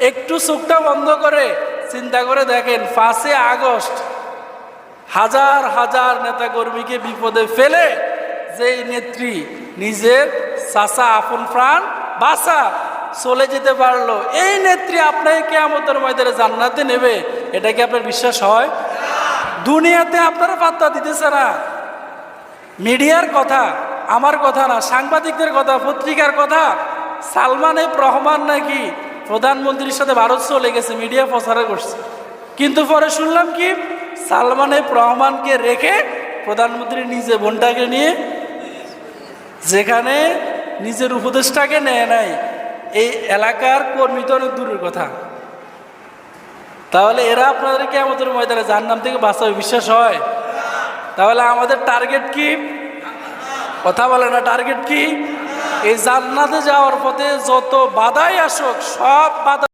একটু চোখটা বন্ধ করে চিন্তা করে দেখেন 5 আগস্ট হাজার হাজার নেতাকর্মীকে বিপদে ফেলে যেই নেত্রী নিজের চাচা আপন প্রাণ বাঁচা চলে যেতে পারলো, এই নেত্রী আপনাকে কিয়ামতের ময়দানে জান্নাতে নেবে, এটা কি আপনার বিশ্বাস হয়? দুনিয়াতে আপনারা পাত্তা দিতেছে না। মিডিয়ার কথা, আমার কথা না, সাংবাদিকদের কথা, পত্রিকার কথা, সালমান এফ রহমান নাকি প্রধানমন্ত্রীর সাথে ভারত চলে গেছে, মিডিয়া প্রচার করছে। কিন্তু পরে শুনলাম কি সালমান এফ রহমানকে রেখে প্রধানমন্ত্রী নিজে বোনটাকে নিয়ে, যেখানে নিজের উপদেশটাকে নেয় নাই, এই এলাকার কর্মী তো অনেক দূরের কথা। তাহলে এরা আপনাদেরকে আমাদের ময়দানে জাহান্নাম থেকে বাঁচাবে, বিশ্বাস হয়? তাহলে আমাদের টার্গেট কি? কথা বলে না, টার্গেট কি? এই জান্নাতে যাওয়ার পথে যত বাধাই আসুক সব বাধা